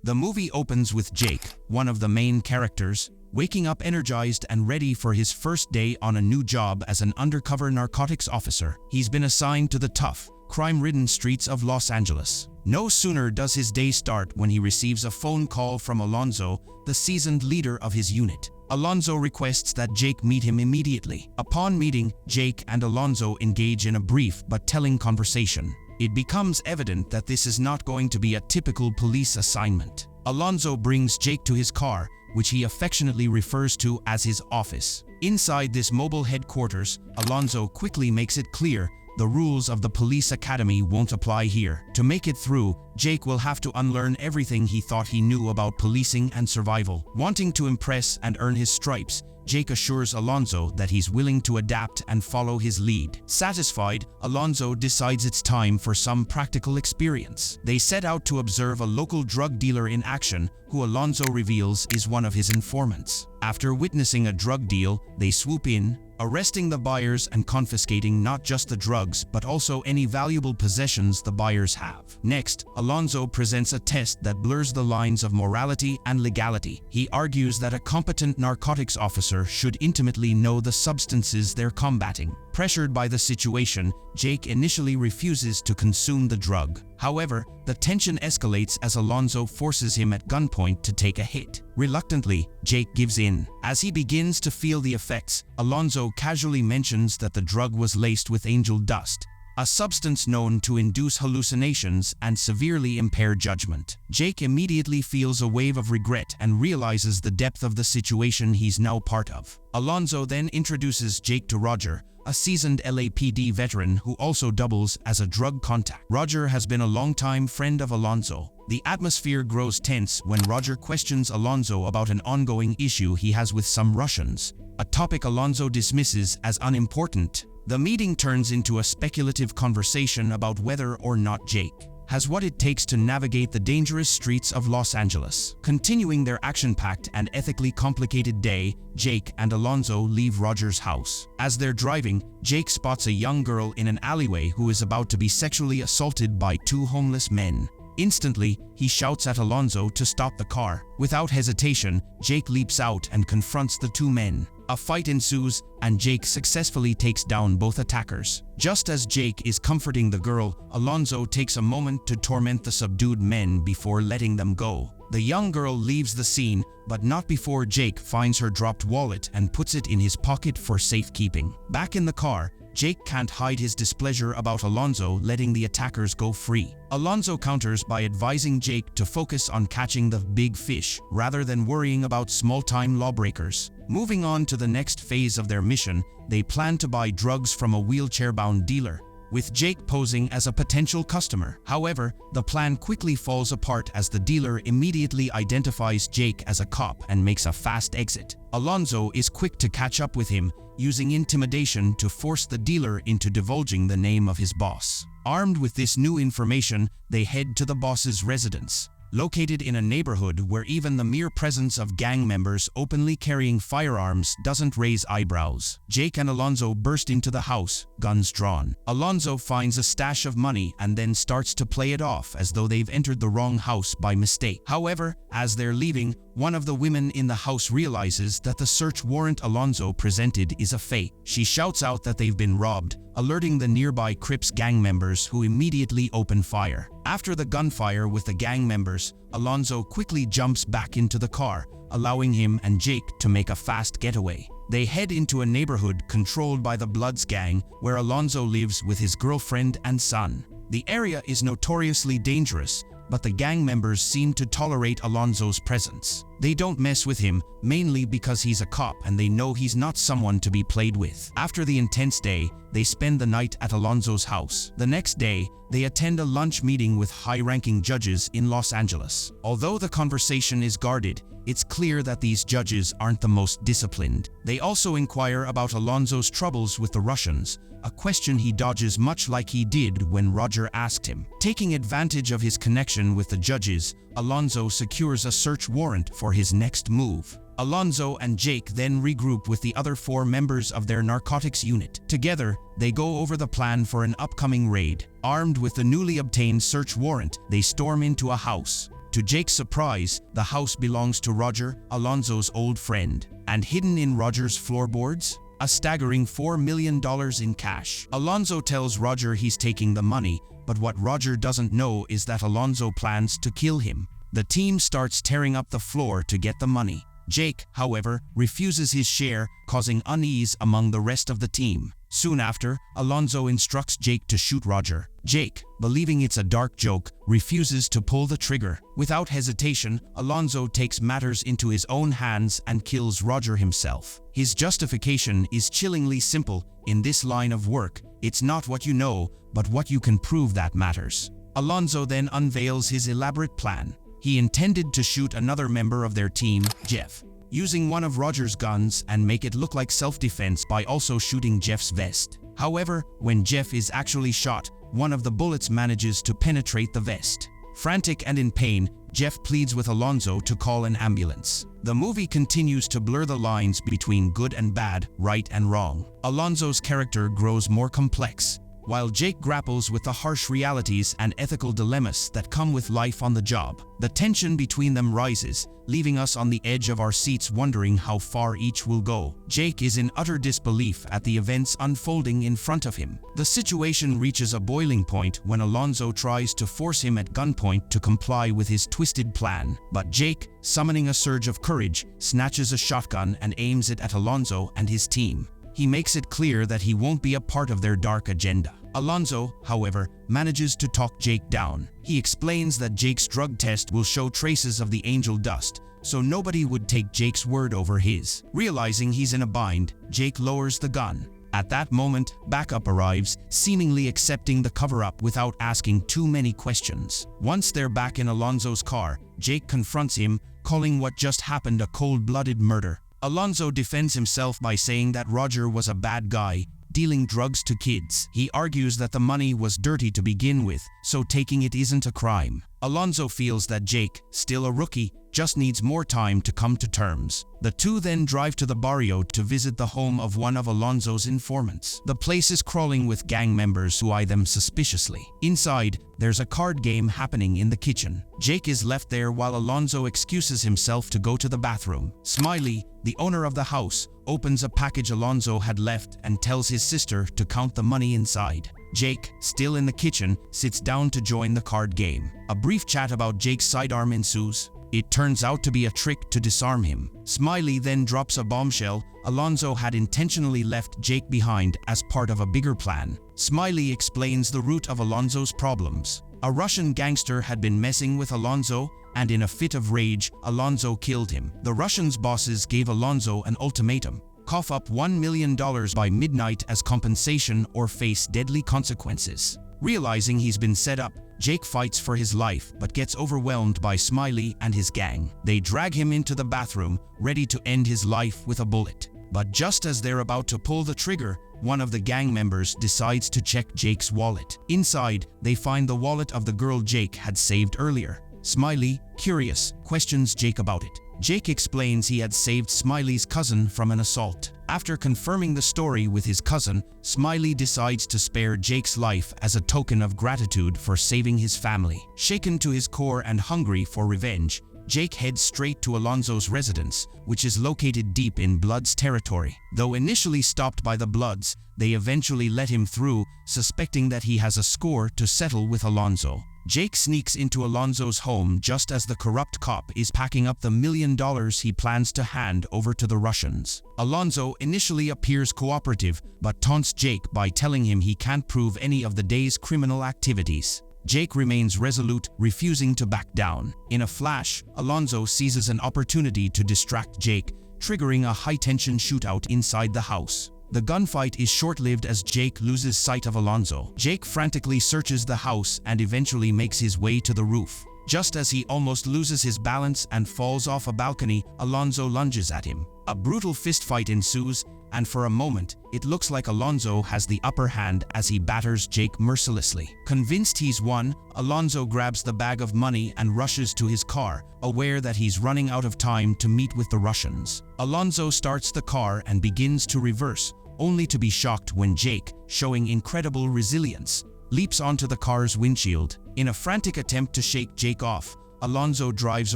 The movie opens with Jake, one of the main characters, waking up energized and ready for his first day on a new job as an undercover narcotics officer. He's been assigned to the tough, crime-ridden streets of Los Angeles. No sooner does his day start when he receives a phone call from Alonso, the seasoned leader of his unit. Alonso requests that Jake meet him immediately. Upon meeting, Jake and Alonso engage in a brief but telling conversation. It becomes evident that this is not going to be a typical police assignment. Alonso brings Jake to his car, which he affectionately refers to as his office. Inside this mobile headquarters, Alonso quickly makes it clear the rules of the police academy won't apply here. To make it through, Jake will have to unlearn everything he thought he knew about policing and survival. Wanting to impress and earn his stripes, Jake assures Alonso that he's willing to adapt and follow his lead. Satisfied, Alonso decides it's time for some practical experience. They set out to observe a local drug dealer in action, who Alonso reveals is one of his informants. After witnessing a drug deal, they swoop in, arresting the buyers and confiscating not just the drugs but also any valuable possessions the buyers have. Next, Alonso presents a test that blurs the lines of morality and legality. He argues that a competent narcotics officer should intimately know the substances they're combating. Pressured by the situation, Jake initially refuses to consume the drug. However, the tension escalates as Alonso forces him at gunpoint to take a hit. Reluctantly, Jake gives in. As he begins to feel the effects, Alonso casually mentions that the drug was laced with angel dust, a substance known to induce hallucinations and severely impair judgment. Jake immediately feels a wave of regret and realizes the depth of the situation he's now part of. Alonso then introduces Jake to Roger, a seasoned LAPD veteran who also doubles as a drug contact. Roger has been a longtime friend of Alonso. The atmosphere grows tense when Roger questions Alonso about an ongoing issue he has with some Russians, a topic Alonso dismisses as unimportant. The meeting turns into a speculative conversation about whether or not Jake has what it takes to navigate the dangerous streets of Los Angeles. Continuing their action-packed and ethically complicated day, Jake and Alonso leave Roger's house. As they're driving, Jake spots a young girl in an alleyway who is about to be sexually assaulted by two homeless men. Instantly, he shouts at Alonso to stop the car. Without hesitation, Jake leaps out and confronts the two men. A fight ensues, and Jake successfully takes down both attackers. Just as Jake is comforting the girl, Alonso takes a moment to torment the subdued men before letting them go. The young girl leaves the scene, but not before Jake finds her dropped wallet and puts it in his pocket for safekeeping. Back in the car, Jake can't hide his displeasure about Alonso letting the attackers go free. Alonso counters by advising Jake to focus on catching the big fish rather than worrying about small-time lawbreakers. Moving on to the next phase of their mission, they plan to buy drugs from a wheelchair-bound dealer, with Jake posing as a potential customer. However, the plan quickly falls apart as the dealer immediately identifies Jake as a cop and makes a fast exit. Alonso is quick to catch up with him, using intimidation to force the dealer into divulging the name of his boss. Armed with this new information, they head to the boss's residence. Located in a neighborhood where even the mere presence of gang members openly carrying firearms doesn't raise eyebrows, Jake and Alonso burst into the house, guns drawn. Alonso finds a stash of money and then starts to play it off as though they've entered the wrong house by mistake. However, as they're leaving, one of the women in the house realizes that the search warrant Alonso presented is a fake. She shouts out that they've been robbed, alerting the nearby Crips gang members who immediately open fire. After the gunfire with the gang members, Alonso quickly jumps back into the car, allowing him and Jake to make a fast getaway. They head into a neighborhood controlled by the Bloods gang, where Alonso lives with his girlfriend and son. The area is notoriously dangerous, but the gang members seem to tolerate Alonso's presence. They don't mess with him, mainly because he's a cop and they know he's not someone to be played with. After the intense day, they spend the night at Alonso's house. The next day, they attend a lunch meeting with high-ranking judges in Los Angeles. Although the conversation is guarded, it's clear that these judges aren't the most disciplined. They also inquire about Alonso's troubles with the Russians, a question he dodges much like he did when Roger asked him. Taking advantage of his connection with the judges, Alonso secures a search warrant for his next move. Alonso and Jake then regroup with the other 4 members of their narcotics unit. Together, they go over the plan for an upcoming raid. Armed with the newly obtained search warrant, they storm into a house. To Jake's surprise, the house belongs to Roger, Alonso's old friend. And hidden in Roger's floorboards? A staggering $4 million in cash. Alonso tells Roger he's taking the money, but what Roger doesn't know is that Alonso plans to kill him. The team starts tearing up the floor to get the money. Jake, however, refuses his share, causing unease among the rest of the team. Soon after, Alonso instructs Jake to shoot Roger. Jake, believing it's a dark joke, refuses to pull the trigger. Without hesitation, Alonso takes matters into his own hands and kills Roger himself. His justification is chillingly simple. In this line of work, it's not what you know, but what you can prove that matters. Alonso then unveils his elaborate plan. He intended to shoot another member of their team, Jeff, using one of Roger's guns and make it look like self-defense by also shooting Jeff's vest. However, when Jeff is actually shot, one of the bullets manages to penetrate the vest. Frantic and in pain, Jeff pleads with Alonso to call an ambulance. The movie continues to blur the lines between good and bad, right and wrong. Alonso's character grows more complex, while Jake grapples with the harsh realities and ethical dilemmas that come with life on the job. The tension between them rises, leaving us on the edge of our seats wondering how far each will go. Jake is in utter disbelief at the events unfolding in front of him. The situation reaches a boiling point when Alonso tries to force him at gunpoint to comply with his twisted plan. But Jake, summoning a surge of courage, snatches a shotgun and aims it at Alonso and his team. He makes it clear that he won't be a part of their dark agenda. Alonso, however, manages to talk Jake down. He explains that Jake's drug test will show traces of the angel dust, so nobody would take Jake's word over his. Realizing he's in a bind, Jake lowers the gun. At that moment, backup arrives, seemingly accepting the cover-up without asking too many questions. Once they're back in Alonso's car, Jake confronts him, calling what just happened a cold-blooded murder. Alonso defends himself by saying that Roger was a bad guy, dealing drugs to kids. He argues that the money was dirty to begin with, so taking it isn't a crime. Alonso feels that Jake, still a rookie, just needs more time to come to terms. The two then drive to the barrio to visit the home of one of Alonso's informants. The place is crawling with gang members who eye them suspiciously. Inside, there's a card game happening in the kitchen. Jake is left there while Alonso excuses himself to go to the bathroom. Smiley, the owner of the house, opens a package Alonso had left and tells his sister to count the money inside. Jake, still in the kitchen, sits down to join the card game. A brief chat about Jake's sidearm ensues. It turns out to be a trick to disarm him. Smiley then drops a bombshell. Alonso had intentionally left Jake behind as part of a bigger plan. Smiley explains the root of Alonso's problems. A Russian gangster had been messing with Alonso, and in a fit of rage, Alonso killed him. The Russians' bosses gave Alonso an ultimatum: cough up $1 million by midnight as compensation or face deadly consequences. Realizing he's been set up, Jake fights for his life but gets overwhelmed by Smiley and his gang. They drag him into the bathroom, ready to end his life with a bullet. But just as they're about to pull the trigger, one of the gang members decides to check Jake's wallet. Inside, they find the wallet of the girl Jake had saved earlier. Smiley, curious, questions Jake about it. Jake explains he had saved Smiley's cousin from an assault. After confirming the story with his cousin, Smiley decides to spare Jake's life as a token of gratitude for saving his family. Shaken to his core and hungry for revenge, Jake heads straight to Alonso's residence, which is located deep in Blood's territory. Though initially stopped by the Bloods, they eventually let him through, suspecting that he has a score to settle with Alonso. Jake sneaks into Alonso's home just as the corrupt cop is packing up the $1 million he plans to hand over to the Russians. Alonso initially appears cooperative, but taunts Jake by telling him he can't prove any of the day's criminal activities. Jake remains resolute, refusing to back down. In a flash, Alonso seizes an opportunity to distract Jake, triggering a high-tension shootout inside the house. The gunfight is short-lived as Jake loses sight of Alonso. Jake frantically searches the house and eventually makes his way to the roof. Just as he almost loses his balance and falls off a balcony, Alonso lunges at him. A brutal fistfight ensues, and for a moment, it looks like Alonso has the upper hand as he batters Jake mercilessly. Convinced he's won, Alonso grabs the bag of money and rushes to his car, aware that he's running out of time to meet with the Russians. Alonso starts the car and begins to reverse, only to be shocked when Jake, showing incredible resilience, leaps onto the car's windshield. In a frantic attempt to shake Jake off, Alonso drives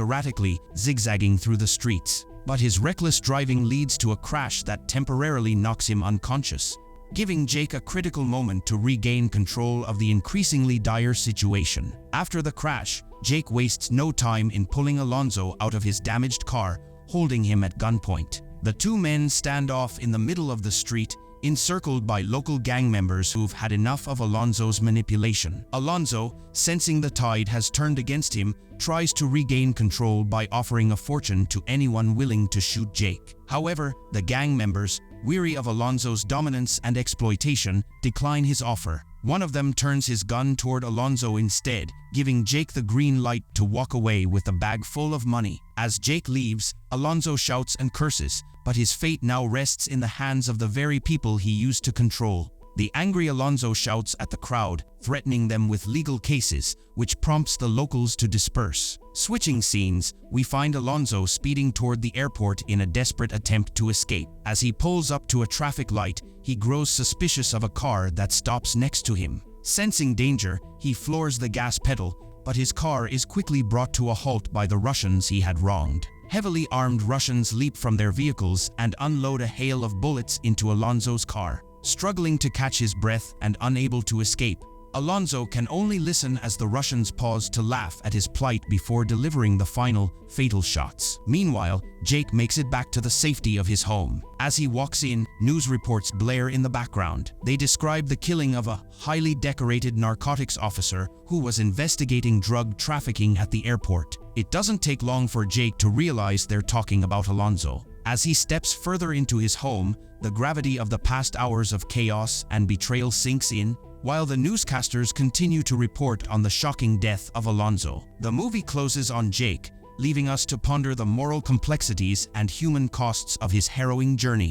erratically, zigzagging through the streets. But his reckless driving leads to a crash that temporarily knocks him unconscious, giving Jake a critical moment to regain control of the increasingly dire situation. After the crash, Jake wastes no time in pulling Alonso out of his damaged car, holding him at gunpoint. The two men stand off in the middle of the street, encircled by local gang members who've had enough of Alonso's manipulation. Alonso, sensing the tide has turned against him, tries to regain control by offering a fortune to anyone willing to shoot Jake. However, the gang members, weary of Alonso's dominance and exploitation, decline his offer. One of them turns his gun toward Alonso instead, giving Jake the green light to walk away with a bag full of money. As Jake leaves, Alonso shouts and curses, but his fate now rests in the hands of the very people he used to control. The angry Alonso shouts at the crowd, threatening them with legal cases, which prompts the locals to disperse. Switching scenes, we find Alonso speeding toward the airport in a desperate attempt to escape. As he pulls up to a traffic light, he grows suspicious of a car that stops next to him. Sensing danger, he floors the gas pedal, but his car is quickly brought to a halt by the Russians he had wronged. Heavily armed Russians leap from their vehicles and unload a hail of bullets into Alonso's car. Struggling to catch his breath and unable to escape, Alonso can only listen as the Russians pause to laugh at his plight before delivering the final, fatal shots. Meanwhile, Jake makes it back to the safety of his home. As he walks in, news reports blare in the background. They describe the killing of a highly decorated narcotics officer who was investigating drug trafficking at the airport. It doesn't take long for Jake to realize they're talking about Alonso. As he steps further into his home, the gravity of the past hours of chaos and betrayal sinks in, while the newscasters continue to report on the shocking death of Alonso. The movie closes on Jake, leaving us to ponder the moral complexities and human costs of his harrowing journey.